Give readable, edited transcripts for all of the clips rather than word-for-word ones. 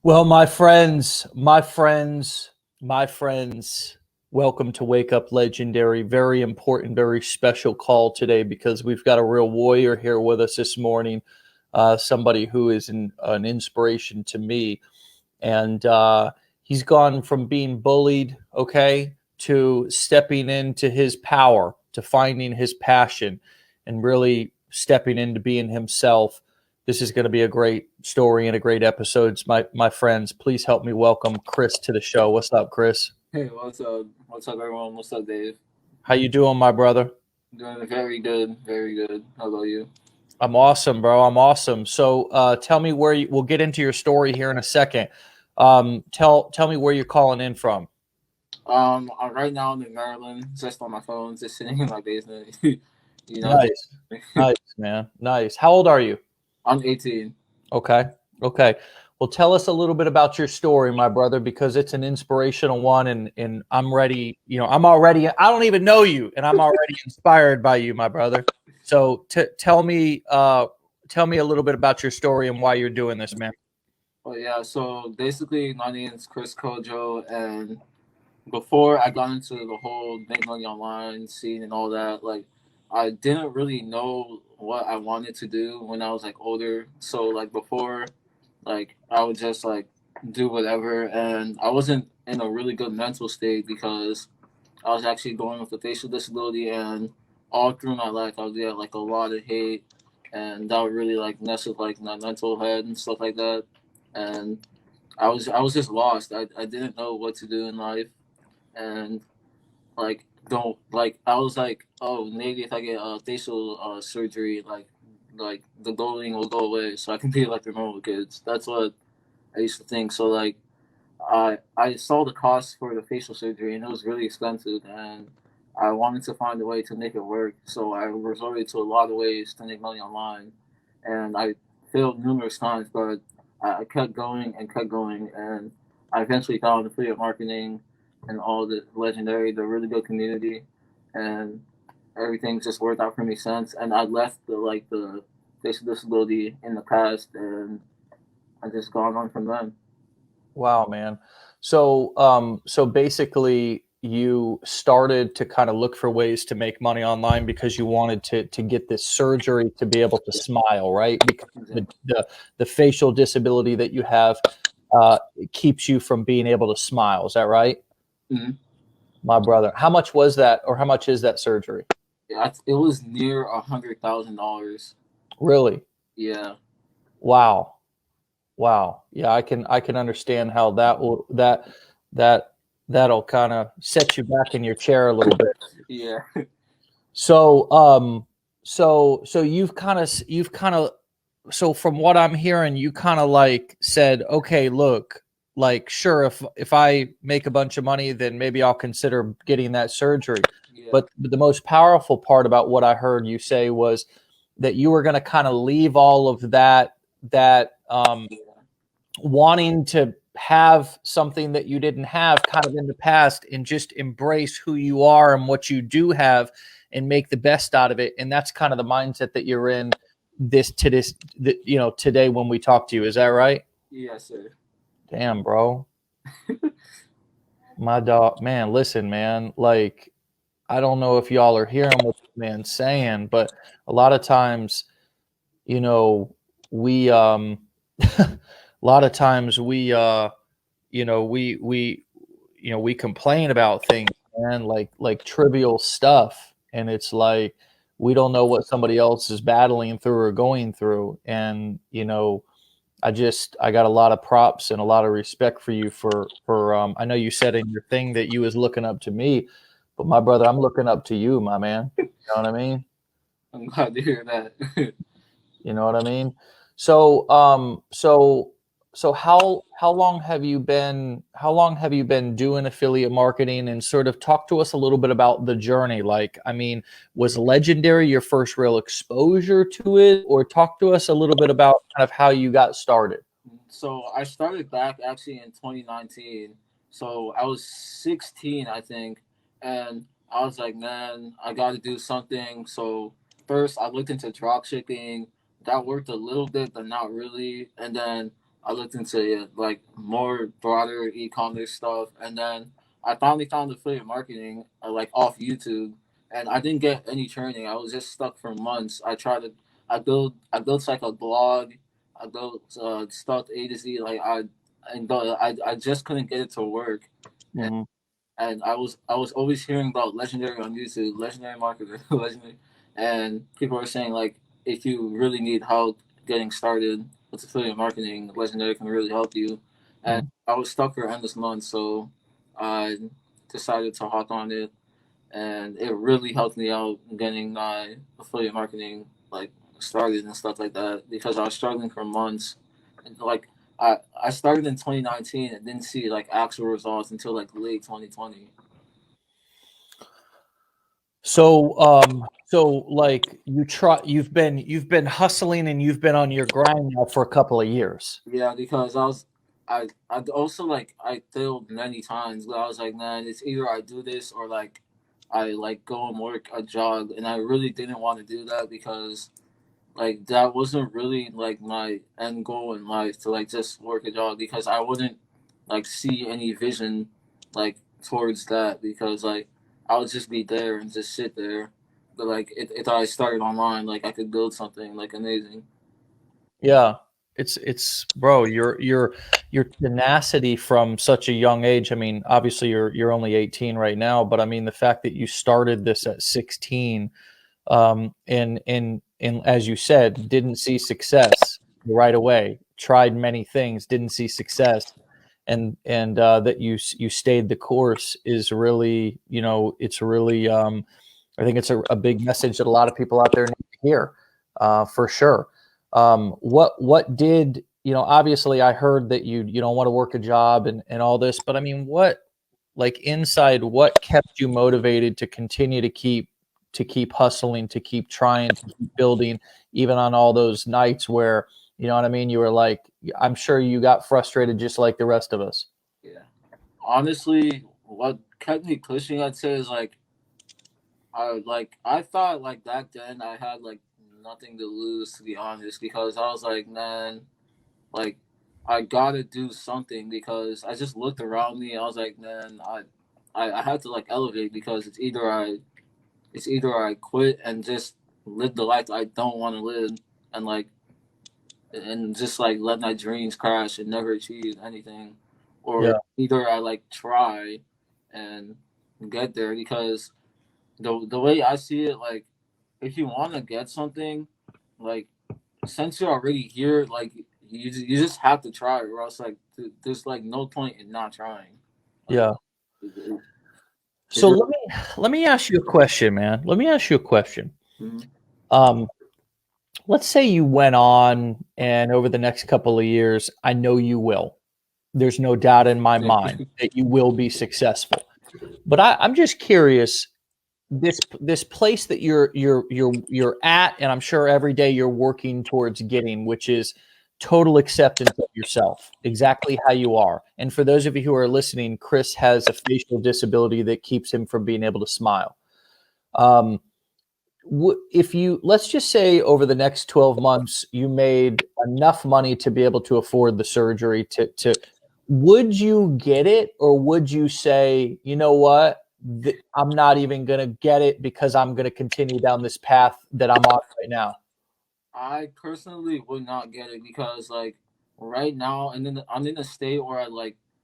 Well, my friends, welcome to Wake Up Legendary. Very important, very special call today because we've got a real warrior here with us this morning. Somebody who is an inspiration to me. And he's gone from being bullied, okay, to stepping into his power, to finding his passion, and really stepping into being himself. This is going to be a great story and a great episode. My friends, please help me welcome Chris to the show. What's up, Chris? Hey, what's up? What's up, everyone? What's up, Dave? How you doing, my brother? Doing very good, very good. How about you? I'm awesome, bro. I'm awesome. So, tell me where you. We'll get into your story here in a second. Tell me where you're calling in from. Right now I'm in Maryland, just on my phone, just sitting in my basement. you know, just, Nice, nice, man, nice. How old are you? I'm 18. Okay, okay. Well, tell us a little bit about your story, my brother, because it's an inspirational one, and I'm ready. I'm already. I don't even know you, and I'm already inspired by you, my brother. So, tell me a little bit about your story and why you're doing this, man. But yeah, so basically, my name is Chris Kojo, and before I got into the whole make money online scene and all that, like I didn't really know what I wanted to do when I was like older. So like before, like I would just like do whatever, and I wasn't in a really good mental state because I was actually born with a facial disability, and all through my life I would get like a lot of hate, and that would really like mess with like my mental head and stuff like that. And I was just lost. I didn't know what to do in life, and like don't like I was like, oh, maybe if I get facial surgery, like the bullying will go away, so I can be like the normal kids. That's what I used to think. So like I saw the cost for the facial surgery, and it was really expensive, and I wanted to find a way to make it work. So I resorted to a lot of ways to make money online, and I failed numerous times, but I kept going and kept going, and I eventually found affiliate marketing and all the legendary, the really good community, and everything just worked out for me since. And I left the facial disability in the past, and I just gone on from then. Wow, man. So basically, you started to kind of look for ways to make money online because you wanted to get this surgery to be able to smile, right? Because the facial disability that you have it keeps you from being able to smile. Is that right, Mm-hmm. my brother? How much was that, or how much is that surgery? Yeah, it was near $100,000. Really? Yeah, Wow. Wow. Yeah, I can understand how that that'll kind of set you back in your chair a little bit. yeah, So so you've kind of so from what I'm hearing, you kind of like said, okay, look, like sure, if I make a bunch of money, then maybe I'll consider getting that surgery. yeah, But the most powerful part about what I heard you say was that you were going to kind of leave all of that yeah, wanting to have something that you didn't have kind of in the past and just embrace who you are and what you do have and make the best out of it. And that's kind of the mindset that you're in today when we talk to you. Is that right? yes, sir. Damn, bro. My dog, man, listen, man, like I don't know if y'all are hearing what this man's saying, but a lot of times, you know, we a lot of times we complain about things, man, like trivial stuff, and it's like we don't know what somebody else is battling through or going through. And I got a lot of props and a lot of respect for you for I know you said in your thing that you was looking up to me, but my brother, I'm looking up to you, my man. You know what I mean? I'm glad to hear that. You know what I mean? So how long have you been doing affiliate marketing, and sort of talk to us a little bit about the journey? Like, I mean, was Legendary your first real exposure to it, or talk to us a little bit about kind of how you got started? So I started back actually in 2019. So I was 16, I think, and I was like, man, I got to do something. So first, I looked into drop shipping. That worked a little bit, but not really. And then I looked into like more broader e-commerce stuff, and then I finally found affiliate marketing like off YouTube, and I didn't get any training. I was just stuck for months. I built like a blog. I built stuff A to Z. I just couldn't get it to work, Mm-hmm. and I was always hearing about legendary on YouTube, legendary marketer, legendary, and people are saying like if you really need help getting started with affiliate marketing, legendary can really help you. And I was stuck for endless months, so I decided to hop on it, and it really helped me out getting my affiliate marketing like started and stuff like that because I was struggling for months, and like I started in 2019 and didn't see like actual results until like late 2020. So like you've been hustling and you've been on your grind now for a couple of years. Yeah, because I also like I failed many times, but I was like, man, it's either I do this or like I like go and work a job, and I really didn't want to do that because like that wasn't really like my end goal in life to like just work a job because I wouldn't like see any vision like towards that because like I would just be there and just sit there. But like if I started online, like I could build something like amazing. Yeah. It's bro, your tenacity from such a young age. I mean, obviously you're only 18 right now, but I mean the fact that you started this at 16, and as you said, didn't see success right away, tried many things, didn't see success, and that you stayed the course is really, it's really, I think it's a big message that a lot of people out there need to hear, for sure. What did, obviously I heard that you don't want to work a job and all this, but I mean, like inside, what kept you motivated to continue to keep hustling, to keep trying, to keep building, even on all those nights where, you know what I mean? You were like, I'm sure you got frustrated just like the rest of us. Yeah. Honestly, what kept me pushing, I'd say, is I thought like back then I had like nothing to lose to be honest because I was like, man, like I gotta do something because I just looked around me. I was like, man, I had to like elevate because it's either I quit and just live the life I don't want to live and like and just like let my dreams crash and never achieve anything, or Yeah. either I like try and get there because the way I see it, like if you want to get something, like since you're already here, like you just have to try, or else like there's like no point in not trying. Like Yeah. it, So it's really, let me ask you a question, man. Let me ask you a question. Mhm. Um, let's say you went on and over the next couple of years, I know you will. There's no doubt in my Thank mind you. that you will be successful. But I'm just curious, this place that you're at, and I'm sure every day you're working towards getting, which is total acceptance of yourself, exactly how you are. And for those of you who are listening, Chris has a facial disability that keeps him from being able to smile. Um, if you, let's just say over the next 12 months you made enough money to be able to afford the surgery, to would you get it, or would you say, you know what, I'm not even going to get it because I'm going to continue down this path that I'm on right now? I personally would not get it because like right now, and then I'm in a state where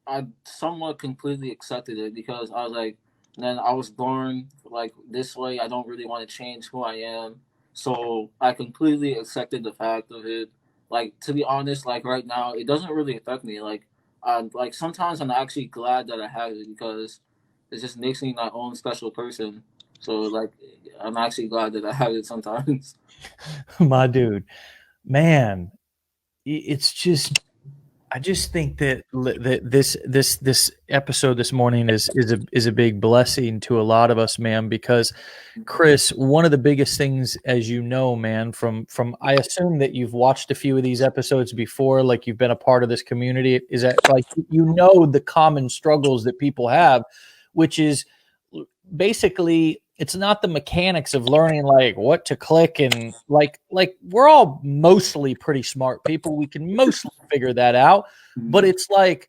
I somewhat completely accepted it because I was like, then I was born like this way. I don't really want to change who I am, so I completely accepted the fact of it. Like to be honest, like right now, it doesn't really affect me. Like sometimes I'm actually glad that I have it because it just makes me my own special person. So like, I'm actually glad that I have it sometimes. My dude, man, it's just, I just think that this episode this morning is a big blessing to a lot of us, man. Because Chris, one of the biggest things, as you know, man, from I assume that you've watched a few of these episodes before, like you've been a part of this community, is that like the common struggles that people have, which is basically it's not the mechanics of learning like what to click and like we're all mostly pretty smart people. We can mostly figure that out, but it's like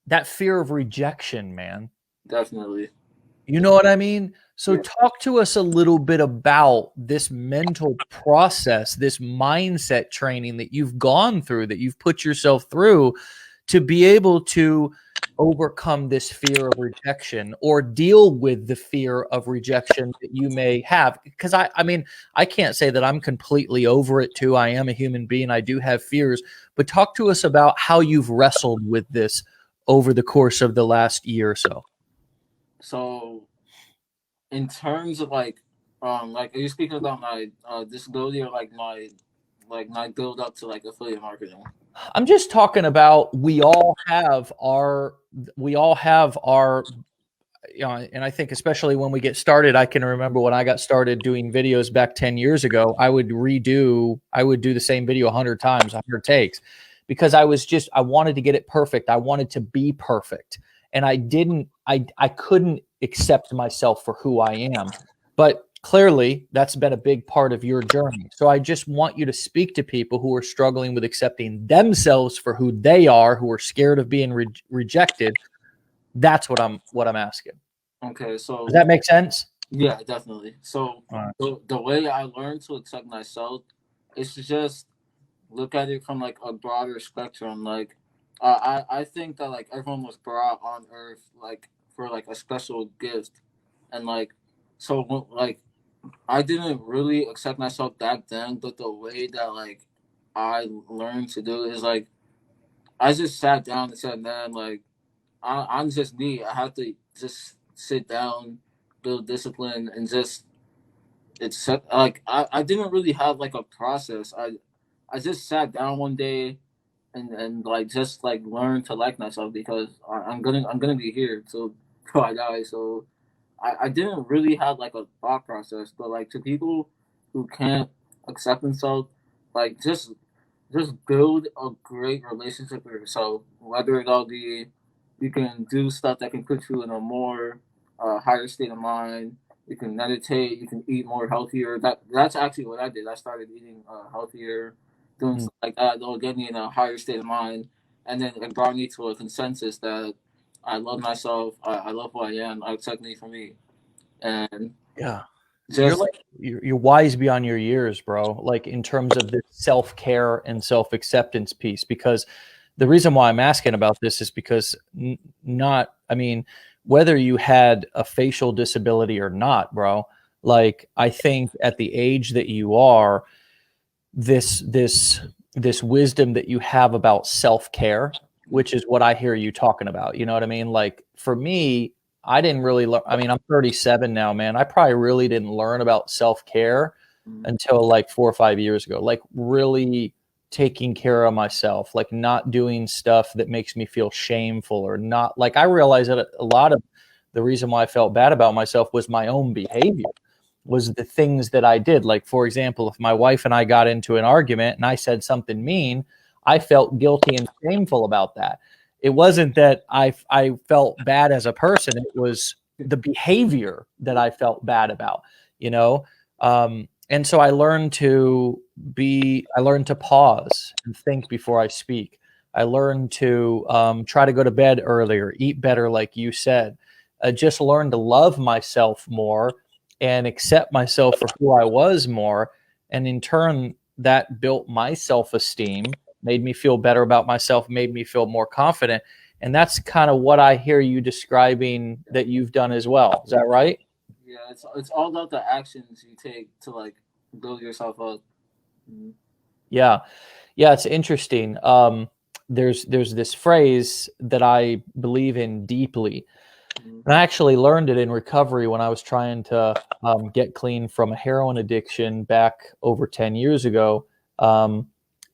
that fear of rejection, man. Definitely. You know what I mean? So Yeah. talk to us a little bit about this mental process, this mindset training that you've gone through, that you've put yourself through to be able to overcome this fear of rejection or deal with the fear of rejection that you may have. Because I mean, I can't say that I'm completely over it too. I am a human being. I do have fears, but talk to us about how you've wrestled with this over the course of the last year or so. So in terms of like are you speaking about my disability or like my build up to like affiliate marketing? I'm just talking about we all have our you know, and I think especially when we get started, I can remember when I got started doing videos back 10 years ago, I would do the same video 100 times, 100 takes, because I wanted to get it perfect. I wanted to be perfect. And I couldn't accept myself for who I am. But clearly that's been a big part of your journey. So I just want you to speak to people who are struggling with accepting themselves for who they are, who are scared of being rejected. That's what I'm asking. Okay, so Does that make sense? yeah, definitely. So All right. the way I learned to accept myself is to just look at it from like a broader spectrum. Like I think that like everyone was brought on earth like for like a special gift, and like like I didn't really accept myself back then, but the way that like I learned to do it is like I just sat down and said, man, like I'm just me. I have to just sit down, build discipline, and just it's like I didn't really have like a process. I just sat down one day and like just like learn to like myself because I'm gonna be here till I die. So I didn't really have like a thought process, but like to people who can't accept themselves, like just build a great relationship with yourself. Whether it'll be you can do stuff that can put you in a more higher state of mind. You can meditate. You can eat more healthier. That's actually what I did. I started eating healthier, doing Mm. stuff like that. That'll get me in a higher state of mind, and then it brought me to a consensus that I love myself. I love who I am. I accept me for me, and Yeah. You're just like you're wise beyond your years, bro. Like in terms of the self-care and self-acceptance piece, because the reason why I'm asking about this is because I mean, whether you had a facial disability or not, bro, like I think at the age that you are, this this this wisdom that you have about self-care, which is what I hear you talking about. You know what I mean? Like for me, I didn't really I mean, I'm 37 now, man. I probably really didn't learn about self-care until like 4 or 5 years ago. Like really taking care of myself, like not doing stuff that makes me feel shameful or not like I realized that a lot of the reason why I felt bad about myself was my own behavior, was the things that I did. Like, for example, if my wife and I got into an argument and I said something mean, I felt guilty and shameful about that. It wasn't that I felt bad as a person. It was the behavior that I felt bad about, you know? And so I learned to pause and think before I speak. I learned to try to go to bed earlier, eat better, like you said. Just learn to love myself more and accept myself for who I was more. And in turn, that built my self esteem, made me feel better about myself, made me feel more confident. And that's kind of what I hear you describing that you've done as well. Is that right? yeah, it's all about the actions you take to like build yourself up. Mhm. Yeah. Yeah, it's interesting. There's this phrase that I believe in deeply. Mhm. And I actually learned it in recovery when I was trying to get clean from a heroin addiction back over 10 years ago. Um,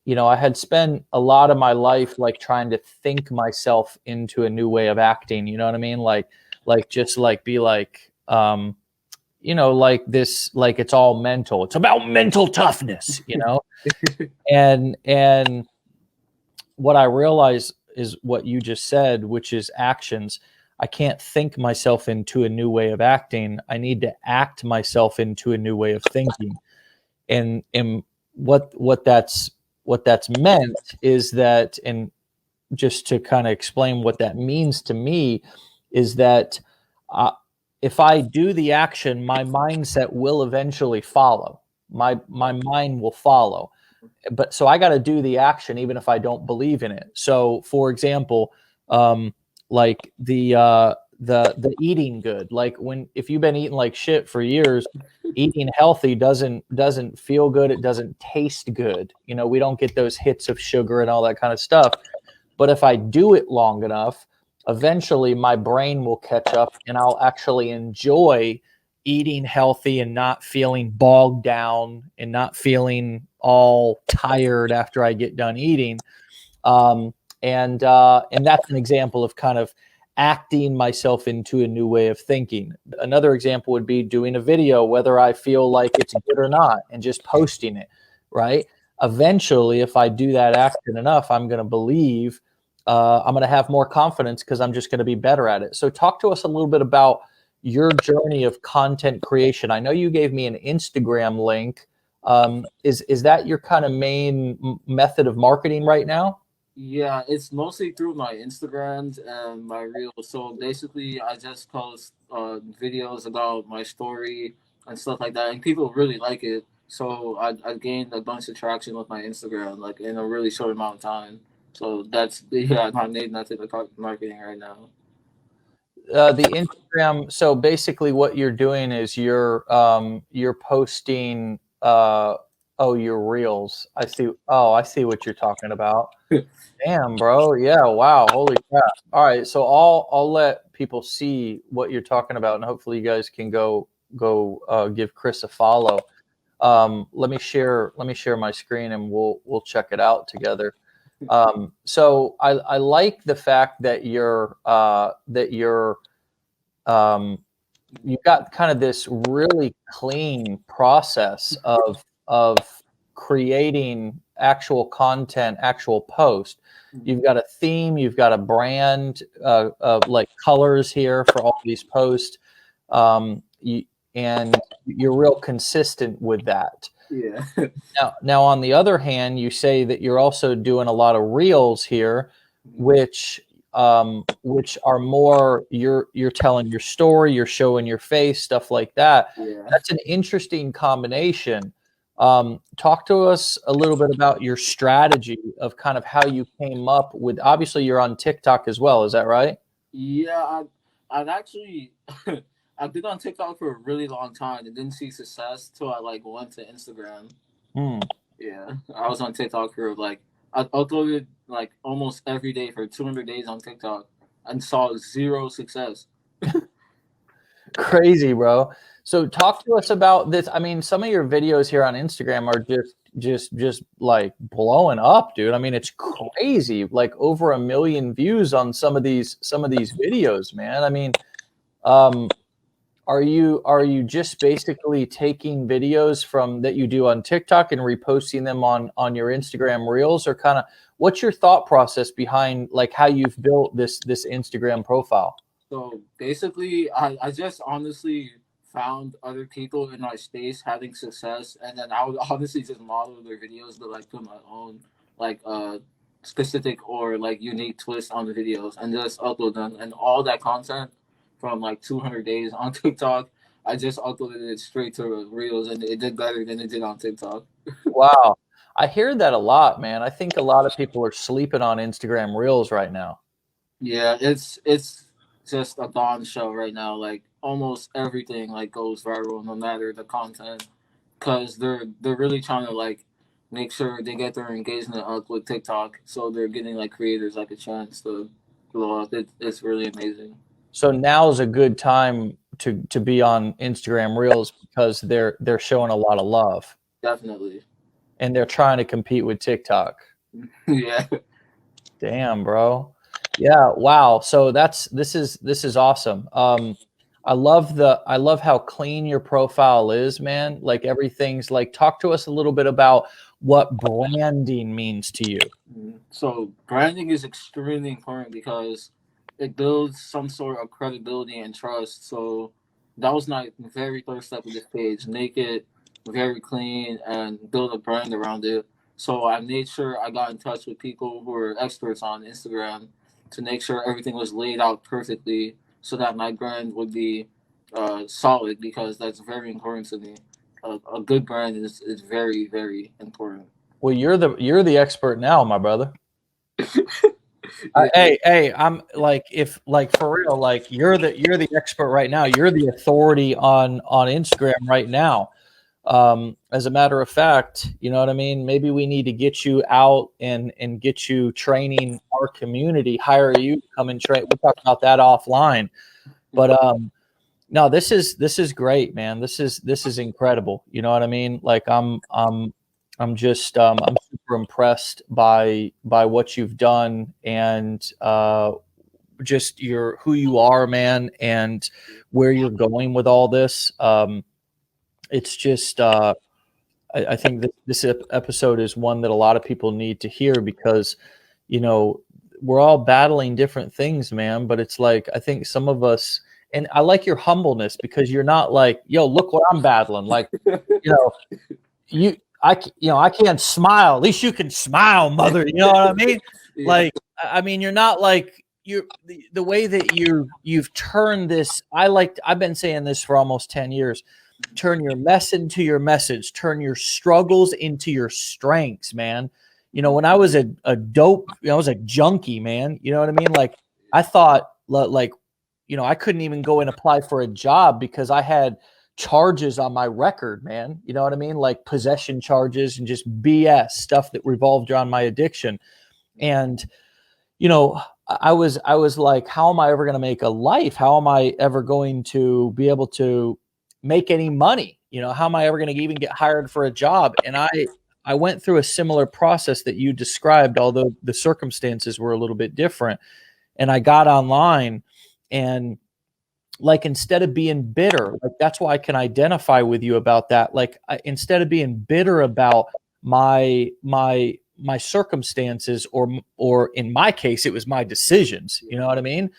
I had spent a lot of my life like trying to think myself into a new way of acting. You know what I mean? Like just like be like, like this, like it's all mental. It's about mental toughness. And what I realize is what you just said, which is actions. I can't think myself into a new way of acting. I need to act myself into a new way of thinking. And what that's meant is that, and just to kind of explain what that means to me, is that uh, if I do the action, my mindset will eventually follow. My mind will follow. But so I got to do the action even if I don't believe in it. So, for example, um, like the eating good. Like when if you've been eating like shit for years, eating healthy doesn't feel good. It doesn't taste good. You know, we don't get those hits of sugar and all that kind of stuff. But if I do it long enough, eventually my brain will catch up and I'll actually enjoy eating healthy and not feeling bogged down and not feeling all tired after I get done eating. And that's an example of kind of acting myself into a new way of thinking. Another example would be doing a video, whether I feel like it's good or not, and just posting it, right? Eventually, if I do that action enough, I'm going to believe, I'm going to have more confidence because I'm just going to be better at it. So talk to us a little bit about your journey of content creation. I know you gave me an Instagram link. Is that your kind of main method of marketing right now? Yeah, it's mostly through my Instagrams and my Reels. So basically, I just post videos about my story and stuff like that, and people really like it. So I gained a bunch of traction with my Instagram, like in a really short amount of time. So that's yeah, my main method of marketing right now. The Instagram. So basically, what you're doing is you're posting. Oh, your reels. I see. Oh, I see what you're talking about. Damn, bro. Yeah. Wow. Holy crap. All right. So I'll let people see what you're talking about, and hopefully you guys can go give Chris a follow. Let me share my screen, and we'll check it out together. So I like the fact that um, you've got kind of this really clean process of creating actual content, actual post. You've got a theme, you've got a brand, of like colors here for all these posts, you, and you're real consistent with that. Yeah. Now, on the other hand, you say that you're also doing a lot of reels here, which are more you're telling your story, you're showing your face, stuff like that. Yeah. That's an interesting combination. Talk to us a little bit about your strategy of kind of how you came up with. Obviously, you're on TikTok as well. Is that right? Yeah, I'd actually I've been on TikTok for a really long time and didn't see success till I like went to Instagram. Hmm. Yeah, I was on TikTok for like I uploaded like almost every day for 200 days on TikTok and saw zero success. Crazy, bro. So talk to us about this. I mean, some of your videos here on Instagram are just like blowing up, dude. I mean, it's crazy. Like over 1 million views on some of these videos, man. I mean, um, are you just basically taking videos from that you do on TikTok and reposting them on your Instagram Reels, or kind of what's your thought process behind like how you've built this Instagram profile? So basically, I just honestly found other people in my space having success, and then I would honestly just model their videos, but like put my own like specific or like unique twist on the videos, and just upload them. And all that content from like 200 days on TikTok, I just uploaded it straight to Reels, and it did better than it did on TikTok. Wow. I hear that a lot, man. I think a lot of people are sleeping on Instagram Reels right now. Yeah, it's just a gone show right now. Like almost everything like goes viral, no matter the content, because they're really trying to like make sure they get their engagement up with TikTok, so they're getting like creators like a chance to blow up. It's really amazing. So now is a good time to be on Instagram Reels because they're showing a lot of love Definitely. and they're trying to compete with TikTok. Yeah. Damn, bro. Yeah, wow. So this is awesome. I love how clean your profile is, man. Like everything's like talk to us a little bit about what branding means to you. So branding is extremely important because it builds some sort of credibility and trust. So that was my very first step of this page. Make it very clean and build a brand around it. So I made sure I got in touch with people who are experts on Instagram to make sure everything was laid out perfectly so that my brand would be solid, because that's very important to me. A good brand is very, very important. Well, you're the expert now, my brother. Yeah. Hey, I'm like, if like for real, like you're the expert right now. You're the authority on Instagram right now. As a matter of fact, you know what I mean? Maybe we need to get you out and get you training our community, hire you to come and train. We'll talk about that offline. But no, this is great, man. This is incredible. You know what I mean? Like I'm just I'm super impressed by what you've done, and just your who you are, man, and where you're going with all this. It's just I think that this episode is one that a lot of people need to hear, because you know we're all battling different things, man. But it's like, I think some of us, and I like your humbleness, because you're not like, yo, look what I'm battling. Like, you know, I can't smile. At least you can smile, mother. You know what I mean? Yeah. Like, I mean, you're not like the way that you've turned this. I've been saying this for almost 10 years. Turn your mess into your message. Turn your struggles into your strengths, man. You know, when I was a dope, I was a junkie, man. You know what I mean? Like, I thought, like, I couldn't even go and apply for a job because I had charges on my record, man. You know what I mean? Like possession charges and just BS stuff that revolved around my addiction. And, I was like, how am I ever going to make a life? How am I ever going to be able to make any money? How am I ever going to even get hired for a job? And I went through a similar process that you described, although the circumstances were a little bit different. And I got online, and like, instead of being bitter, like, that's why I can identify with you about that. Like, instead of being bitter about my circumstances, or in my case, it was my decisions. You know what I mean?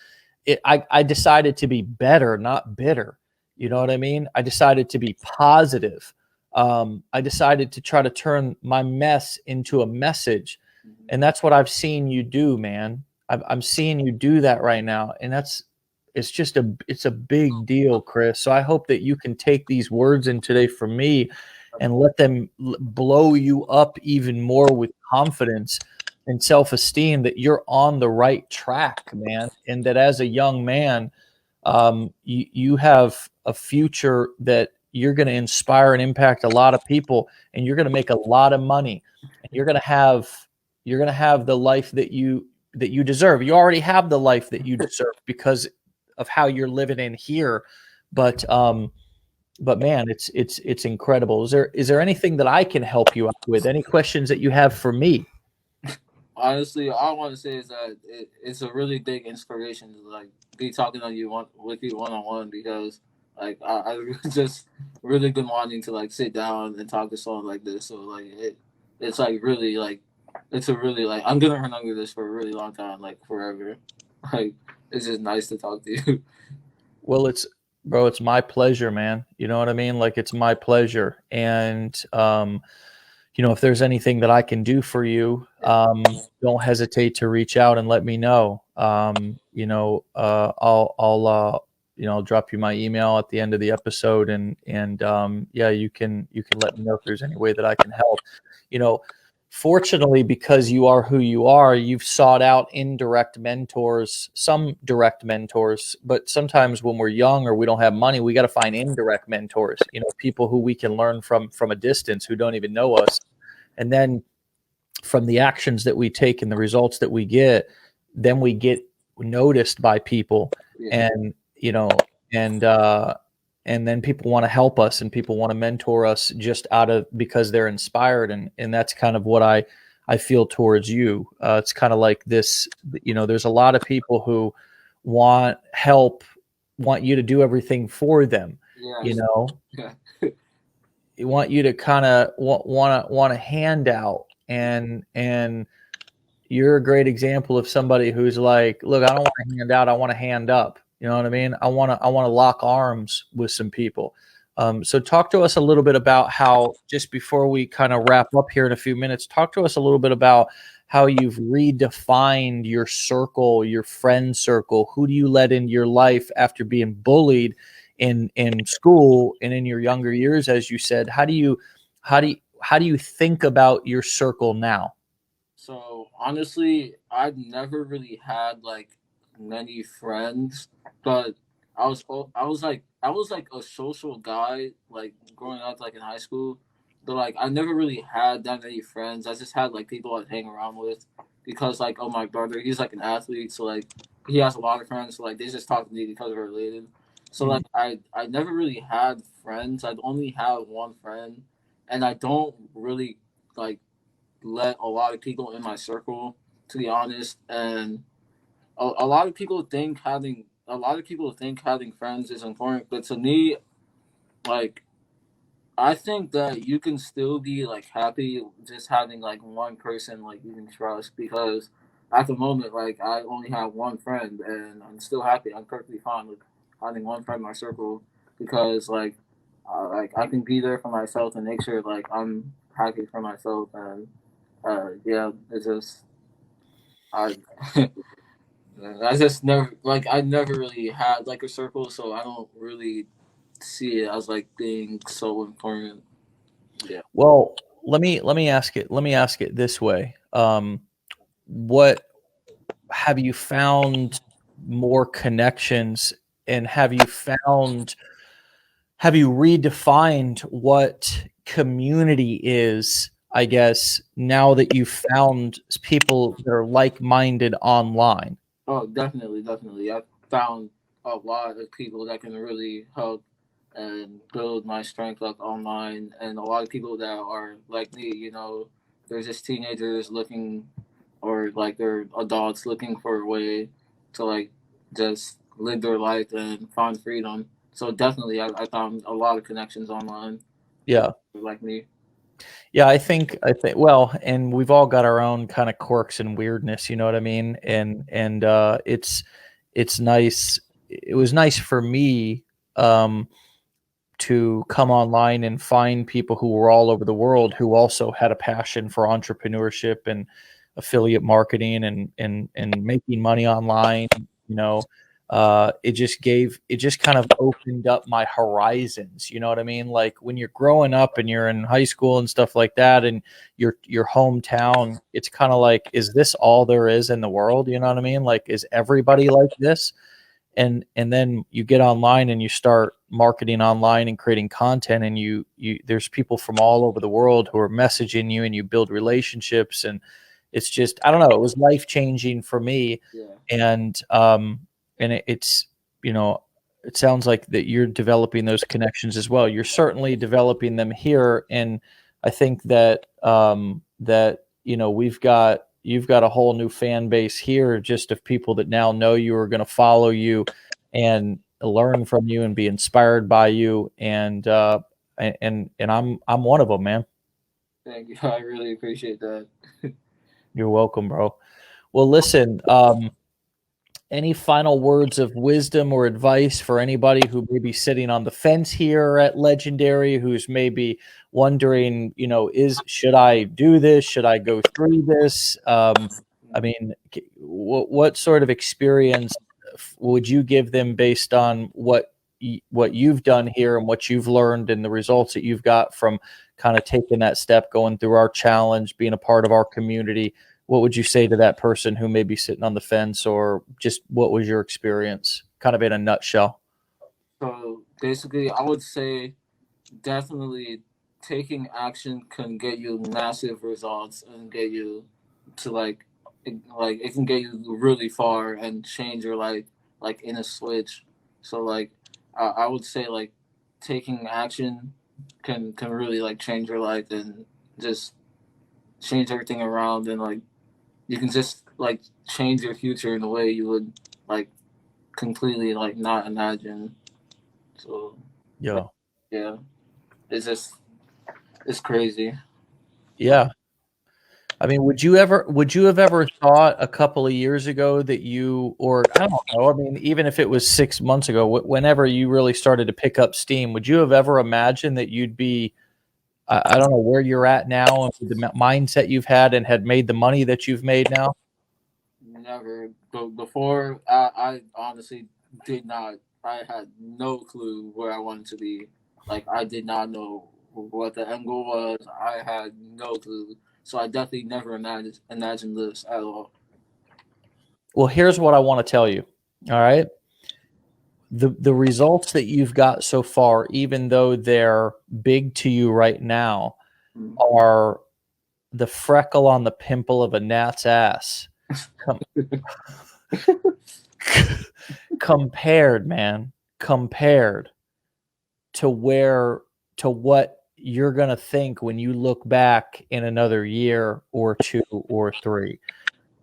I decided to be better, not bitter. You know what I mean? I decided to be positive. I decided to try to turn my mess into a message. And that's what I've seen you do, man. I'm seeing you do that right now. And it's a big deal, Chris. So I hope that you can take these words in today from me and let them blow you up even more with confidence and self-esteem, that you're on the right track, man. And that as a young man, you have a future that you're going to inspire and impact a lot of people, and you're going to make a lot of money, and you're going to have the life that you deserve. You already have the life that you deserve because of how you're living in here. But man, it's incredible. Is there anything that I can help you out with? Any questions that you have for me? Honestly, all I want to say is that it's a really big inspiration to like be talking on you with you one on one, because like I just really been wanting to like sit down and talk to someone like this. So like it's like really like it's a really like I'm gonna remember this for a really long time, like forever. Like it's just nice to talk to you. Well, it's my pleasure, man. You know what I mean? Like, it's my pleasure. And, if there's anything that I can do for you, don't hesitate to reach out and let me know. I'll drop you my email at the end of the episode, and yeah, you can let me know if there's any way that I can help. You know, Fortunately, because you are who you are, you've sought out indirect mentors, some direct mentors, but sometimes when we're young or we don't have money, we got to find indirect mentors, people who we can learn from a distance, who don't even know us. And then from the actions that we take and the results that we get, then we get noticed by people. Yeah. And, and, and then people want to help us, and people want to mentor us just because they're inspired. And that's kind of what I feel towards you. It's kind of like this, there's a lot of people who want help, want you to do everything for them. Yes. Yeah. Want you to kind of want a handout, and you're a great example of somebody who's like, look, I don't want to hand out, I want to hand up. You know what I mean? I want to lock arms with some people. So talk to us a little bit about how, just before we kind of wrap up here in a few minutes, talk to us a little bit about how you've redefined your circle, your friend circle. Who do you let into your life after being bullied in school and in your younger years, as you said? How do you think about your circle now? So honestly, I've never really had like many friends, but I was like a social guy like growing up like in high school, but like I never really had that many friends. I just had like people I'd hang around with because like oh my brother, he's like an athlete, so like he has a lot of friends, so like they just talk to me because we're related. So like Mm, I never really had friends. I'd only have one friend, and I don't really like let a lot of people in my circle, to be honest. And a lot of people think having friends is important, but to me, like I think that you can still be like happy just having like one person like you can trust because at the moment like I only have one friend and I'm still happy. I'm perfectly fine with having one friend in my circle because like I can be there for myself and make sure like I'm happy for myself and yeah, it's just I I just never like I never really had like a circle, so I don't really see it as like being so important. Yeah. Well, let me ask it this way. What have you found more connections, and have you redefined what community is, I guess, now that you've found people that are like-minded online? Oh, definitely, definitely. I found a lot of people that can really help and build my strength up online, and a lot of people that are like me. They're just teenagers looking, or like they're adults looking for a way to like just live their life and find freedom. So definitely, I found a lot of connections online with Yeah. people like me. Yeah, I think well, and we've all got our own kind of quirks and weirdness, you know what I mean? And it's nice. It was nice for me um to come online and find people who were all over the world who also had a passion for entrepreneurship and affiliate marketing and making money online. You know, it just kind of opened up my horizons. You know what I mean? Like when you're growing up and you're in high school and stuff like that, and your hometown, it's kind of like, is this all there is in the world? You know what I mean? Like, is everybody like this? And then you get online and you start marketing online and creating content, and you there's people from all over the world who are messaging you, and you build relationships, and it's just, I don't know, it was life changing for me. Yeah. And it's, you know, it sounds like that you're developing those connections as well. You're certainly developing them here, and I think that you've got a whole new fan base here, just of people that now know you, are going to follow you and learn from you and be inspired by you. And I'm one of them, man. Thank you. I really appreciate that. You're welcome, bro. Well, listen, any final words of wisdom or advice for anybody who may be sitting on the fence here at Legendary, who's maybe wondering, is should I do this? Should I go through this? I mean, what sort of experience would you give them based on what you've done here and what you've learned and the results that you've got from kind of taking that step, going through our challenge, being a part of our community? What would you say to that person who may be sitting on the fence, or just what was your experience, kind of in a nutshell? So basically, I would say definitely taking action can get you massive results and get you to like it can get you really far and change your life like in a switch. So like I would say like taking action can really like change your life and just change everything around and like you can just like change your future in a way you would like completely like not imagine. So like, Yeah. yeah, it's just it's crazy. Yeah. I mean, would you have ever thought a couple of years ago that you, or I don't know, I mean, even if it was 6 months ago, whenever you really started to pick up steam, would you have ever imagined that you'd be, I don't know, where you're at now and the mindset you've had and had made the money that you've made now? Never. Before, I honestly did not. I had no clue where I wanted to be. Like, I did not know what the end goal was. I had no clue. So I definitely never imagined this at all. Well, here's what I want to tell you. All right. The results that you've got so far, even though they're big to you right now, are the freckle on the pimple of a gnat's ass. Compared, man, compared to what you're going to think when you look back in another year or two or three.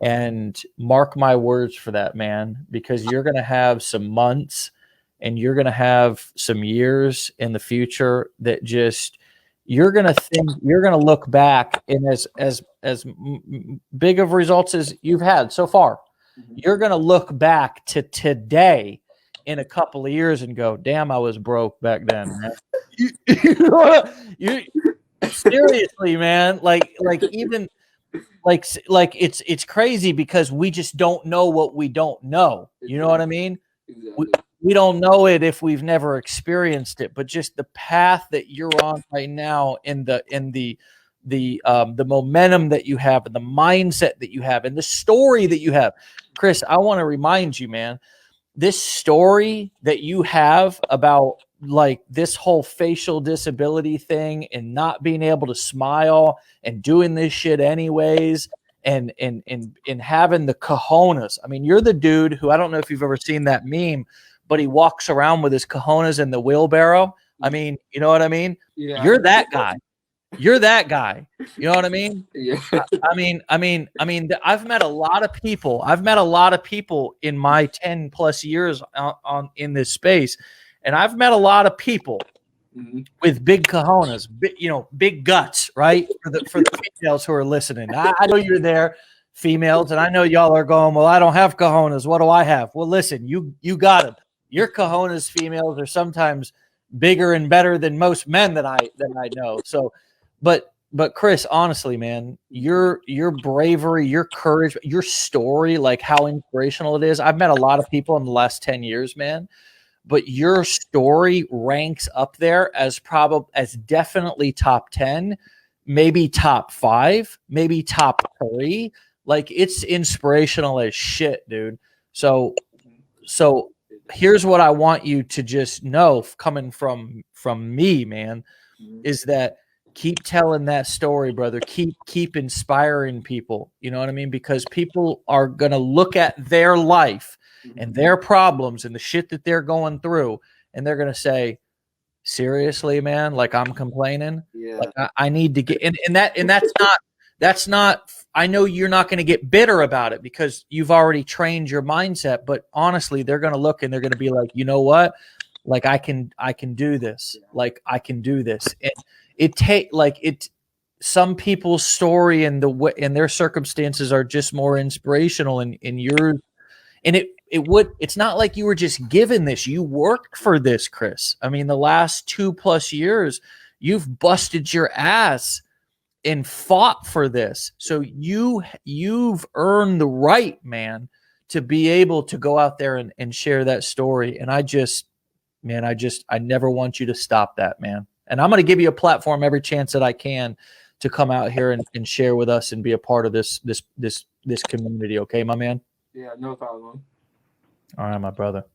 And mark my words for that, man, because you're going to have some months and you're going to have some years in the future that just you're going to think, you're going to look back, and as big of results as you've had so far, you're going to look back to today in a couple of years and go, damn, I was broke back then, man. you seriously, man, like even like it's crazy because we just don't know what we don't know. You know what I mean? Exactly. We don't know it if we've never experienced it, but just the path that you're on right now, and the momentum that you have, and the mindset that you have, and the story that you have. Chris, I want to remind you, man, this story that you have about like this whole facial disability thing and not being able to smile and doing this shit anyways, and having the cojones. I mean, you're the dude who, I don't know if you've ever seen that meme, but he walks around with his cojones in the wheelbarrow. I mean, you know what I mean? Yeah. You're that guy. You're that guy. You know what I mean? Yeah. I've met a lot of people. I've met a lot of people in my 10 plus years on in this space. And I've met a lot of people with big cojones, big guts, right? For the females who are listening. I know you're there, females, and I know y'all are going, well, I don't have cojones. What do I have? Well, listen, you got them. Your cojones, females, are sometimes bigger and better than most men that I know. So, but Chris, honestly, man, your bravery, your courage, your story, like how inspirational it is. I've met a lot of people in the last 10 years, man, but your story ranks up there as definitely top 10, maybe top 5, maybe top 3. Like, it's inspirational as shit, dude. So here's what I want you to just know, coming from me, man, is that keep telling that story, brother. Keep inspiring people. You know what I mean? Because people are going to look at their life and their problems and the shit that they're going through, and they're going to say, seriously, man, like, I'm complaining. Yeah. Like, I need to get, and that's not, I know you're not going to get bitter about it because you've already trained your mindset, but honestly, they're going to look and they're going to be like, you know what? Like, I can do this. Like, I can do this. And some people's story and their circumstances are just more inspirational, and yours. And it's not like you were just given this. You worked for this, Chris. I mean, the last 2+ years, you've busted your ass and fought for this. So you've earned the right, man, to be able to go out there and share that story. And I never want you to stop that, man. And I'm going to give you a platform every chance that I can to come out here and share with us and be a part of this community. Okay, my man? Yeah, no problem. All right, my brother.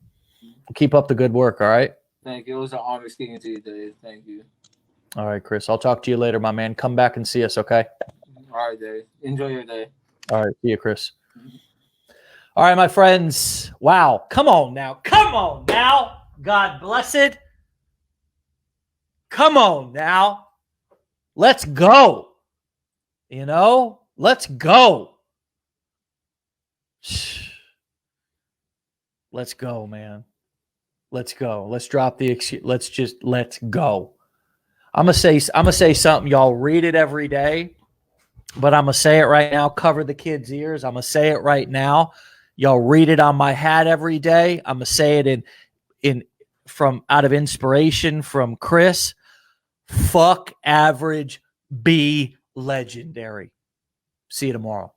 Keep up the good work, all right? Thank you. It was an honor speaking to you, Dave. Thank you. All right, Chris. I'll talk to you later, my man. Come back and see us, okay? All right, Dave. Enjoy your day. All right. See you, Chris. All right, my friends. Wow. Come on now. Come on now. God bless it. Come on now. Let's go. Let's go. Let's go, man. Let's go. Let's drop the excuse. Let's go. I'm gonna say something, y'all. Read it every day. but I'm going to say it right now. Cover the kids' ears. I'm going to say it right now. Y'all read it on my hat every day. I'm going to say it in from out of inspiration from Chris. Fuck average, be legendary. See you tomorrow.